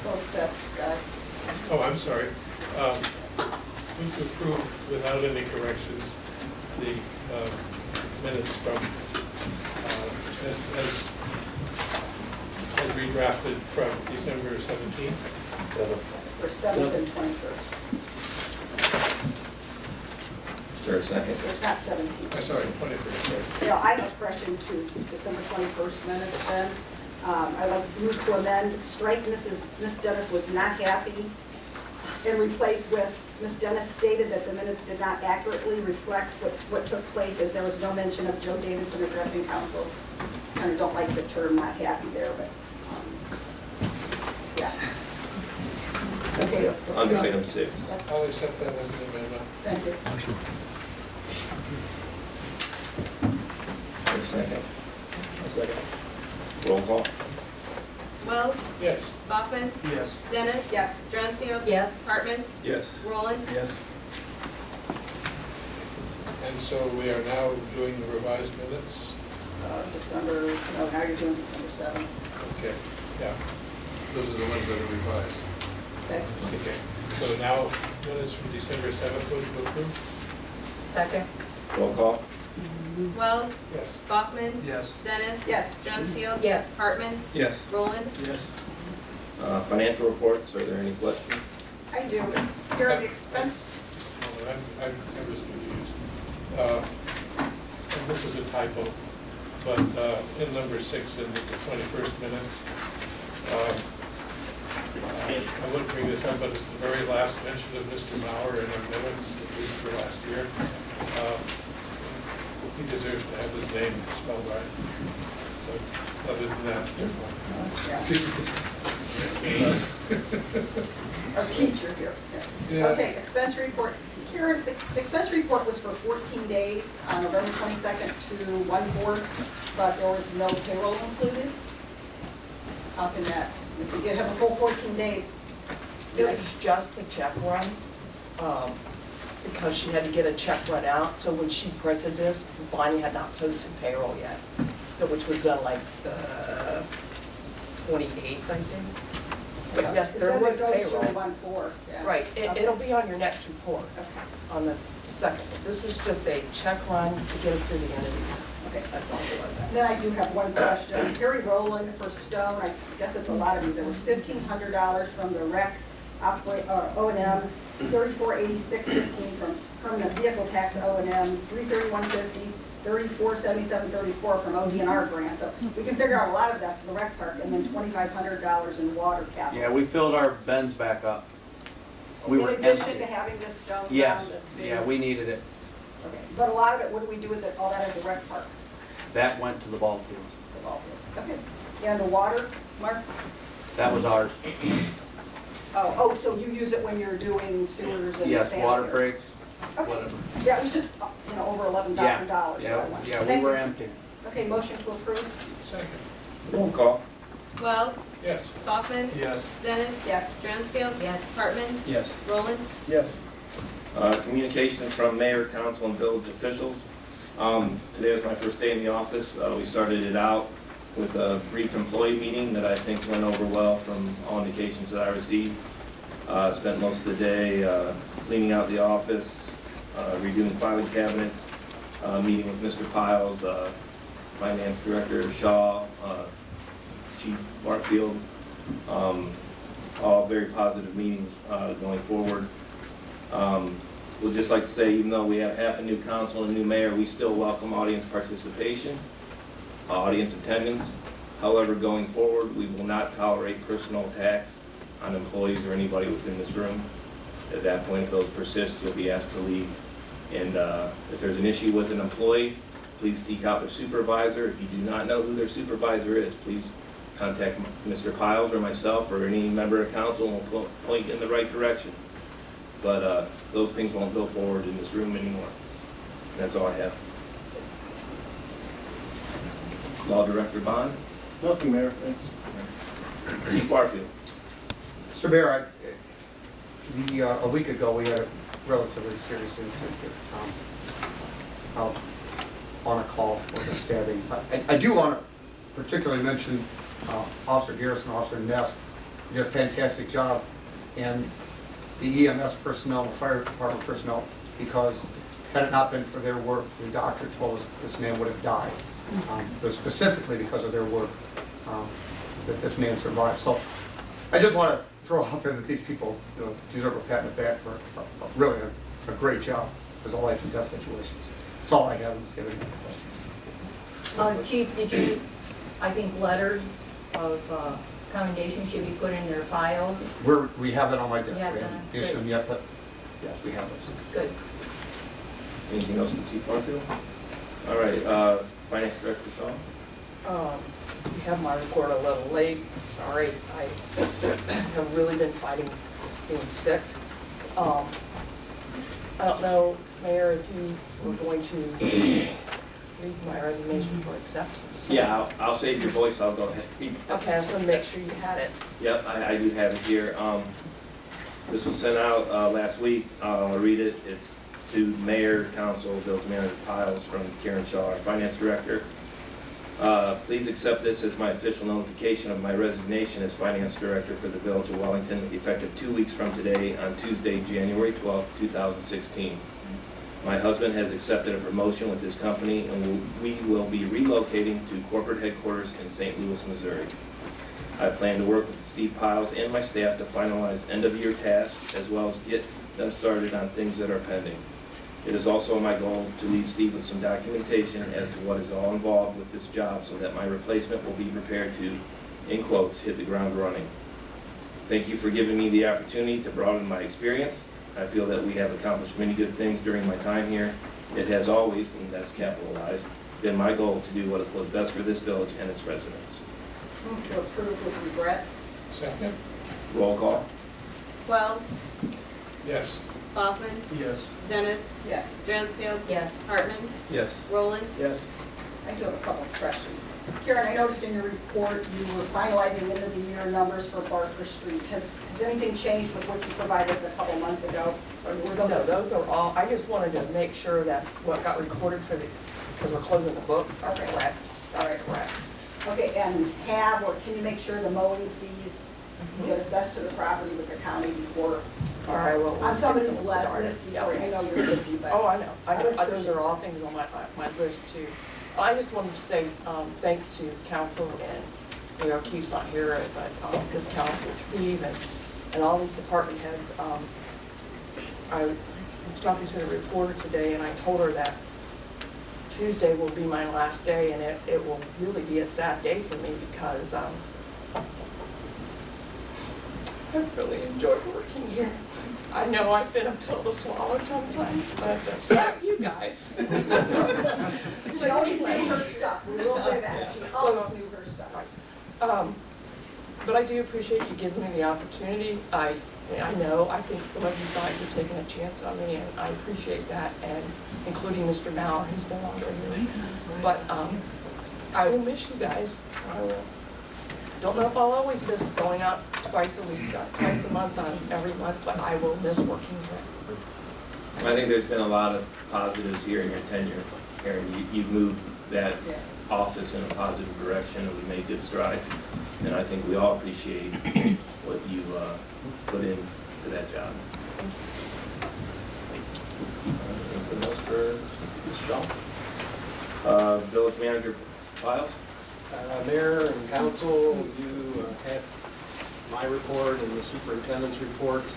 Vote step, Scott. Oh, I'm sorry. Move to approve without any corrections the minutes from, as redrafted from December 17th. For 7th and 21st. Is there a second? There's not 17th. Sorry, 21st, sorry. Yeah, I have a correction to December 21st minutes then. I'd like to move to amend, strike Miss Dennis was not happy, and replace with Ms. Dennis stated that the minutes did not accurately reflect what took place, as there was no mention of Joe Davidson addressing council. Kind of don't like the term not happy there, but yeah. That's Okay. it. Under item 6. That's- I'll accept that as an amendment. Thank you. Is there a second? A second. Roll call. Wells, Yes. Bachman, Yes. Dennis. Yes. Dronsfield. Yes. Hartman, Yes. Rowland. Yes. And so we are now doing the revised minutes. December, no, now you're doing December 7th. Okay, yeah. Those are the ones that are revised. Okay. Okay. So now minutes from December 7th, vote to approve? Second. Roll call. Wells, Yes. Bachman, Yes. Dennis. Yes. Dronsfield. Yes. Hartman, Yes. Rowland. Yes. Financial reports, are there any questions? I do. Here are the expense. Just a moment, I was confused. And this is a typo, but in number 6 in the 21st minutes, I wouldn't bring this up, but it's the very last mention of Mr. Mauer in our minutes, at least for last year. He deserves to have his name spelled right. So, other than that, Our teacher here. Yeah. Okay, expense report. Karen, the expense report was for 14 days, on November 22nd to 1/4, but there was no payroll included. How can that, if you did have a full 14 days? It was just the check run, because she had to get a check run out. So when she printed this, Bonnie had not posted payroll yet, which was done like the 28th, I think. But yes, there was It says it goes payroll. through 1/4, yeah. Right, Okay. it'll be on your next report, Okay. on the second. This was just a check run to get us through the end of the year. Okay. That's all it was. Then I do have one question. Terry Rowland for Stone, I guess it's a lot of you, there was $1,500 from the rec O&M, $3486.15 from permanent vehicle tax O&M, $331.50, $3477.34 from ODNR grant. So we can figure out a lot of that's the rec park, and then $2,500 in water capital. Yeah, we filled our bins back up. We were In addition empty. to having this stone Yes, ground that's being- yeah, we needed it. Okay, but a lot of it, what do we do with it, all that at the rec park? That went to the ball fields. The ball fields. Okay, and the water, Mark? That was ours. Oh, so you use it when you're doing sewers and Yes, water sanitary? breaks, Okay. whatever. Yeah, it was just, over $11,000. so I Yeah, went- yeah, we Thank were you. empty. Okay, motion to approve? Second. Roll call. Wells, Yes. Bachman, Yes. Dennis. Yes. Dronsfield. Yes. Hartman, Yes. Rowland. Yes. Communication from mayor, council, and village officials. Today was my first day in the office. We started it out with a brief employee meeting that I think went over well from all indications that I received. Spent most of the day cleaning out the office, redoing filing cabinets, meeting with Mr. Piles, Finance Director Shaw, Chief Barfield. All very positive meetings going forward. We'd just like to say, even though we have half a new council and a new mayor, we still welcome audience participation, audience attendance. However, going forward, we will not tolerate personal attacks on employees or anybody within this room. At that point, if those persist, you'll be asked to leave. And if there's an issue with an employee, please seek out their supervisor. If you do not know who their supervisor is, please contact Mr. Piles or myself or any member of council, and we'll point you in the right direction. But those things won't go forward in this room anymore. And that's all I have. Law Director Bond. Nothing, Mayor, thanks. Chief Barfield. Mr. Mayor, a week ago, we had a relatively serious incident out on a call with a stabbing. I do want to particularly mention Officer Garrison, Officer Neff, did a fantastic job. And the EMS personnel, the fire department personnel, because had it not been for their work, the doctor told us this man would have died. It was specifically because of their work that this man survived. So I just want to throw out there that these people, deserve a pat on the back for really a great job. There's a life and death situations. That's all I have. If you have any questions. Chief, did you, I think letters of commendation should be put in their files? We have it on my desk. You have We that? haven't issued them yet, but yes, we have those. Good. Anything else from Chief Barfield? All right, Finance Director Shaw? You have my report a little late, sorry, I have really been fighting being sick. I don't know, Mayor, if you were going to read my resignation for acceptance. Yeah, I'll save your voice, I'll go ahead. Okay, I just want to make sure you had it. Yep, I do have it here. This was sent out last week. I'll read it. It's to Mayor, Council, Village Manager Piles from Karen Shaw, our Finance Director. Please accept this as my official notification of my resignation as Finance Director for the Village of Wellington, effective 2 weeks from today on Tuesday, January 12th, 2016. My husband has accepted a promotion with his company, and we will be relocating to corporate headquarters in St. Louis, Missouri. I plan to work with Steve Piles and my staff to finalize end-of-year tasks, as well as get them started on things that are pending. It is also my goal to leave Steve with some documentation as to what is all involved with this job so that my replacement will be prepared to, in quotes, hit the ground running. Thank you for giving me the opportunity to broaden my experience. I feel that we have accomplished many good things during my time here. It has always, and that's capitalized, been my goal to do what was best for this village and its residents. Move to approve with regrets. Second? Roll call. Wells, Yes. Hoffman, Yes. Dennis, Yes. Dransfield, Yes. Hartman, Yes. Roland, Yes. I do have a couple of questions. Karen, I noticed in your report you were finalizing end of the year numbers for Barker Street. Has anything changed with what you provided us a couple months ago? Or were No, those? those are all, I just wanted to make sure that what got recorded for the, because we're closing the books, are Okay. correct. That's correct. Okay, and or can you make sure the mowing fees get assessed to the property with the county before? All right, well, On somebody's we'll list start it. before, I know you're busy, but. Oh, I know. Those are all things on my list too. I just wanted to say, thanks to council and, Keith's not here, but, his council, Steve, and all these department heads. I was talking to the reporter today, and I told her that Tuesday will be my last day, and it will really be a sad day for me because, I've really enjoyed working here. I know I've been a pill to swallow sometimes, but so have you guys. She always knew her stuff, we will say that, she always knew her stuff. But I do appreciate you giving me the opportunity. I know, I think some of you guys are taking a chance on me, and I appreciate that, and including Mr. Mauer, who's no longer here. But I will miss you guys. I will. Don't know if I'll always miss going out twice a week, twice a month, every month, but I will miss working here. I think there's been a lot of positives here in your tenure, Karen. You've moved that office in a positive direction, and we made good strides. And I think we all appreciate what you put into that job. Anything else for Ms. Shaw? Village Manager Piles? Mayor and council, you have my report and the superintendent's reports.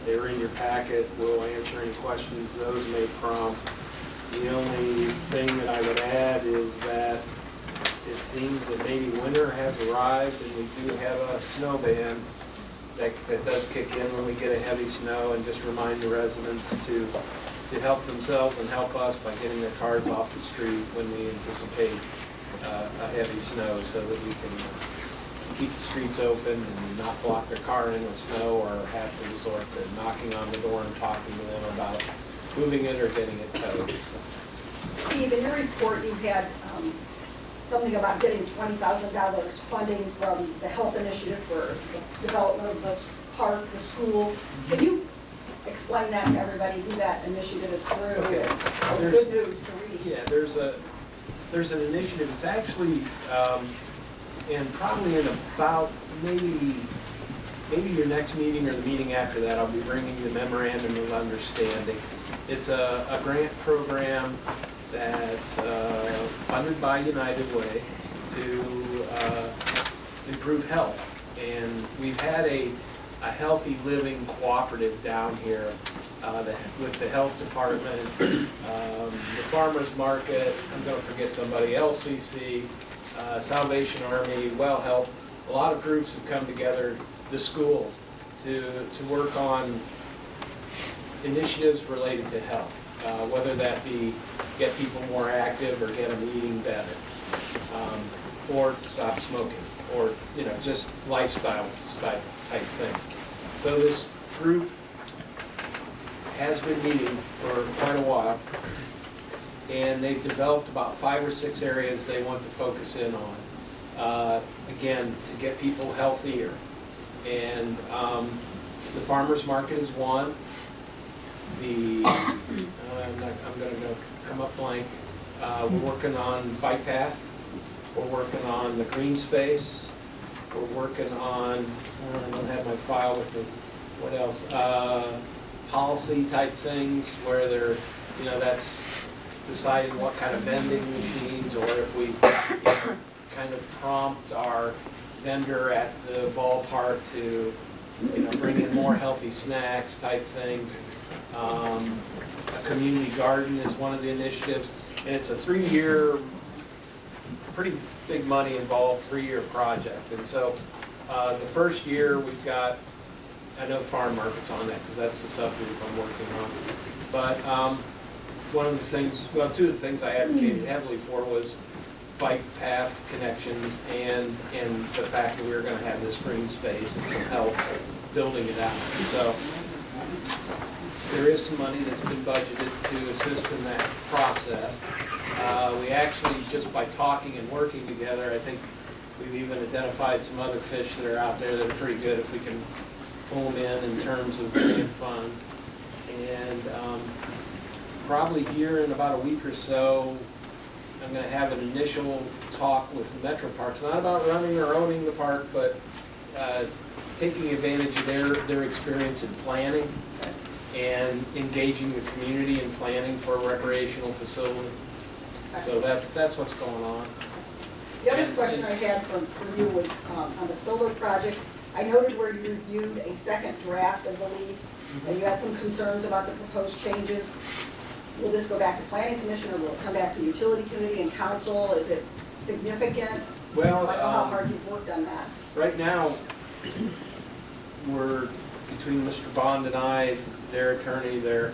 They're in your packet. We'll answer any questions those may prompt. The only thing that I would add is that it seems that maybe winter has arrived, and we do have a snow ban that does kick in when we get a heavy snow, and just remind the residents to help themselves and help us by getting their cars off the street when we anticipate a heavy snow, so that we can keep the streets open and not block their car in with snow, or have to resort to knocking on the door and talking to them about moving it or getting it towed. Steve, in your report, you had something about getting $20,000 funding from the health initiative for the development of this park, the school. Can you explain that to everybody, who that initiative is through? Okay. It's good news to read. Yeah, there's an initiative. It's actually, and probably in about maybe maybe your next meeting or the meeting after that, I'll be bringing the memorandum of understanding. It's a grant program that's funded by United Way to improve health. And we've had a healthy living cooperative down here with the health department, the farmer's market, I'm gonna forget somebody, LCC, Salvation Army, Well Help. A lot of groups have come together, the schools, to work on initiatives related to health, whether that be get people more active or get them eating better, or to stop smoking, or just lifestyle type thing. So this group has been meeting for quite a while, and they've developed about 5 or 6 areas they want to focus in on. Again, to get people healthier. And the farmer's market is one. I'm going to come up blank. We're working on bike path. We're working on the green space. We're working on, I don't have my file with me, what else? Policy type things where they're, that's deciding what kind of vending machines, or if we kind of prompt our vendor at the ballpark to, bring in more healthy snacks type things. A community garden is one of the initiatives, and it's a 3-year, pretty big money involved, 3-year project. And so the first year we've got, I know farm market's on that because that's the subgroup I'm working on. But one of the things, well, 2 of the things I advocated heavily for was bike path connections and the fact that we were going to have this green space and some help building it out. So there is some money that's been budgeted to assist in that process. We actually, just by talking and working together, I think we've even identified some other fish that are out there that are pretty good if we can pull them in terms of grant funds. And probably here in about a week or so, I'm going to have an initial talk with the Metro Parks, not about running or owning the park, but taking advantage of their experience in planning and engaging the community in planning for a recreational facility. So that's what's going on. The other question I had for you was on the solar project. I noted where you reviewed a second draft of the lease, and you had some concerns about the proposed changes. Will this go back to planning commission, or will it come back to utility committee and council? Is it significant? Well, I don't know how hard you've worked on that. Right now, we're, between Mr. Bond and I, their attorney, their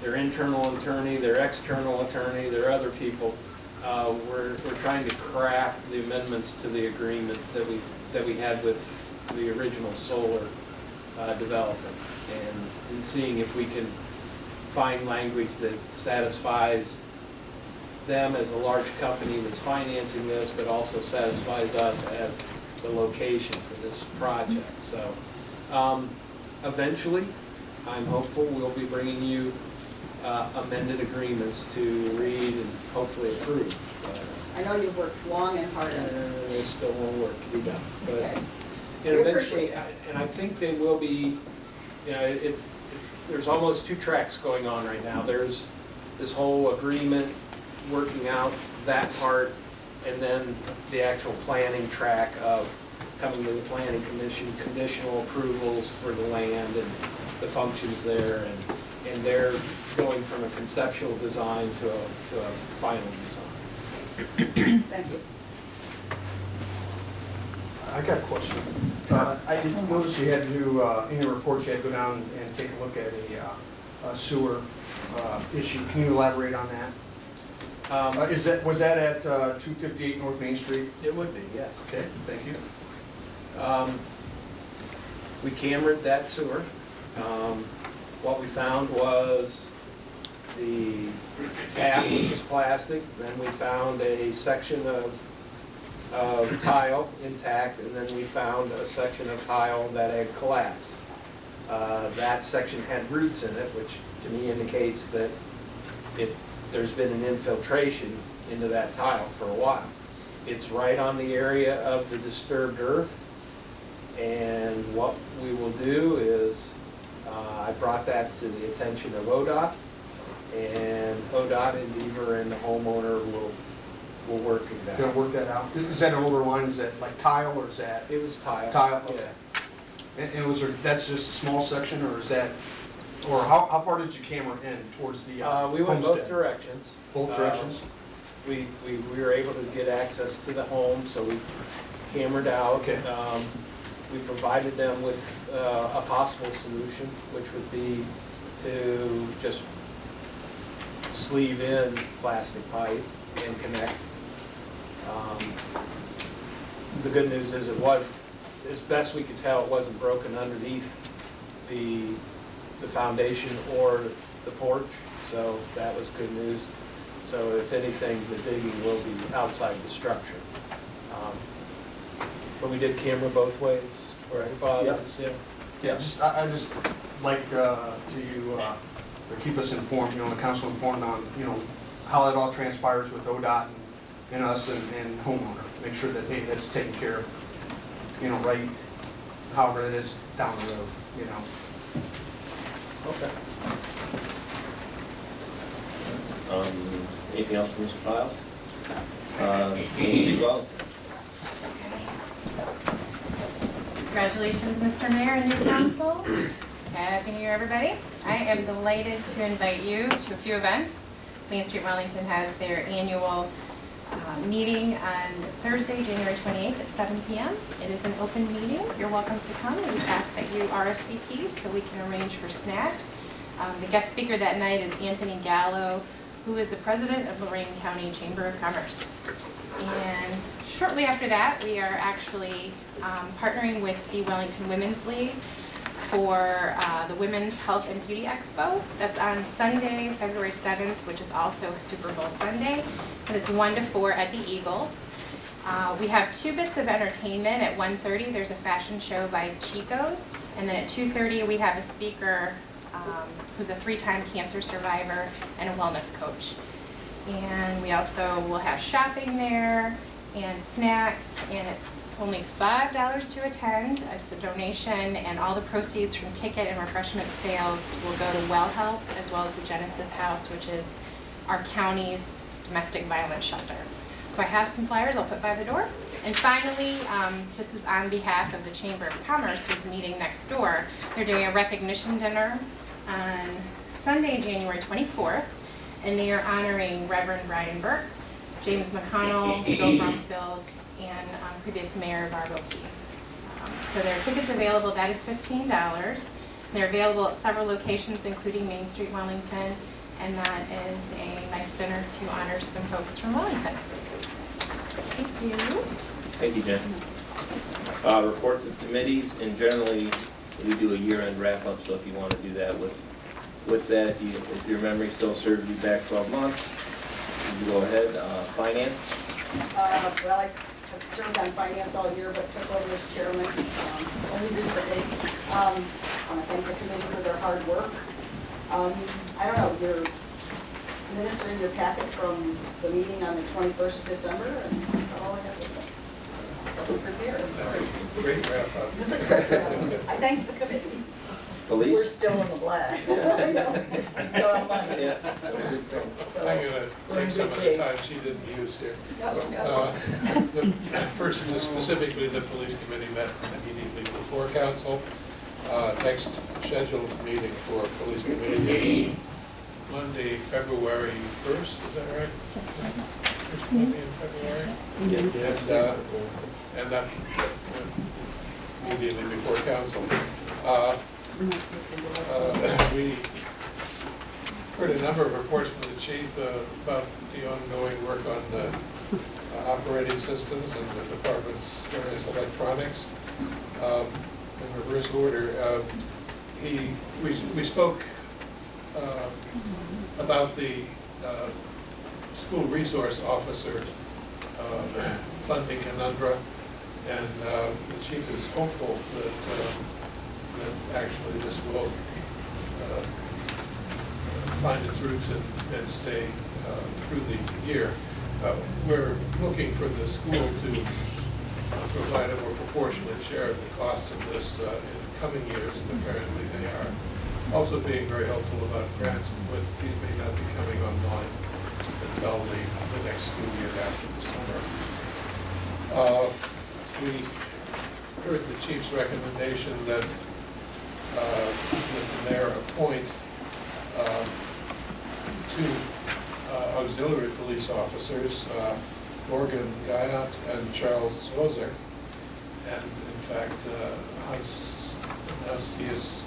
internal attorney, their external attorney, their other people, we're trying to craft the amendments to the agreement that we had with the original solar development, and seeing if we can find language that satisfies them as a large company that's financing this, but also satisfies us as the location for this project. So eventually, I'm hopeful we'll be bringing you amended agreements to read and hopefully approve. I know you've worked long and hard on it. There's still more work to be done. But Okay. and We eventually, appreciate that. and I think they will be, there's almost 2 tracks going on right now. There's this whole agreement, working out that part, and then the actual planning track of coming to the planning commission, conditional approvals for the land and the functions there, and they're going from a conceptual design to a final design. Thank you. I got a question. I didn't notice you had to, in your report, you had to go down and take a look at a sewer issue. Can you elaborate on that? Was that at 258 North Main Street? It would be, yes. Okay, thank you. We cambered that sewer. What we found was the tap, which is plastic, then we found a section of tile intact, and then we found a section of tile that had collapsed. That section had roots in it, which to me indicates that there's been an infiltration into that tile for a while. It's right on the area of the disturbed earth, And what we will do is, I brought that to the attention of ODOT, and ODOT and Beaver and the homeowner will work it Gonna out. work that out? Is that an older line, is that like tile, or is that It was tile. tile? Yeah. Okay. And was there, that's just a small section, or is that, or how far did you camera in towards the We went both homestead? directions. Both directions? We were able to get access to the home, so we cambered out. Okay. We provided them with a possible solution, which would be to just sleeve in plastic pipe and connect. The good news is it was, as best we could tell, it wasn't broken underneath the foundation or the porch, so that was good news. So if anything, the digging will be outside the structure. But we did camera both ways, right, Bob? Yep. Yeah. Yeah, I just like to keep us informed, the council informed on, how it all transpires with ODOT and us and homeowner. Make sure that, hey, that's taken care of, right, however it is down the road, Okay. Anything else from Mr. Piles? Main Street Wellington. Congratulations, Mr. Mayor and new council. Happy New Year, everybody. I am delighted to invite you to a few events. Main Street Wellington has their annual meeting on Thursday, January 28th at 7 p.m. It is an open meeting. You're welcome to come. We just ask that you RSVP so we can arrange for snacks. The guest speaker that night is Anthony Gallo, who is the president of Lorraine County Chamber of Commerce. And shortly after that, we are actually partnering with the Wellington Women's League for the Women's Health and Beauty Expo. That's on Sunday, February 7th, which is also Super Bowl Sunday. And it's 1 to 4 at the Eagles. We have 2 bits of entertainment. At 1:30, there's a fashion show by Chico's. And then at 2:30, we have a speaker who's a 3-time cancer survivor and a wellness coach. And we also will have shopping there and snacks, and it's only $5 to attend. It's a donation, and all the proceeds from ticket and refreshment sales will go to Well Help, as well as the Genesis House, which is our county's domestic violence shelter. So I have some flyers I'll put by the door. And finally, this is on behalf of the Chamber of Commerce, who's meeting next door. They're doing a recognition dinner on Sunday, January 24th, and they are honoring Reverend Brian Burke, James McConnell, Bill Brumfield, and previous Mayor Barb O'Keefe. So there are tickets available. That is $15. They're available at several locations, including Main Street Wellington, and that is a nice dinner to honor some folks from Wellington. Thank you. Thank you, Jen. Reports of committees, and generally, we do a year-end wrap-up, so if you want to do that with that, if your memory still serves you back 12 months, you go ahead. Finance? Well, I served on finance all year, but took over as chairman only recently. I want to thank the committee for their hard work. I don't know, your minutes are in your packet from the meeting on the 21st of December, and that's all I have to say. Wasn't prepared, I'm That's sorry. a great wrap-up. I thank the committee. We're Police? still in the black. I know. We're still on money. Yeah. So, I'm gonna we're in take some good of the shape. time she didn't use here. No. First, specifically, the police committee met immediately before council. Next scheduled meeting for police committee is Monday, February 1st, is that right? First Monday in February? And that immediately before council. We heard a number of reports from the chief about the ongoing work on the operating systems and the department's various electronics. In reverse order, we spoke about the school resource officer funding conundrum, and the chief is hopeful that actually this will find its roots and stay through the year. We're looking for the school to provide a more proportionate share of the costs of this in coming years, and apparently they are. Also being very helpful about grants, but these may not be coming online until the next school year after the summer. We heard the chief's recommendation that the mayor appoint two auxiliary police officers, Morgan Guyot and Charles Zozer. And in fact, Hans announced he is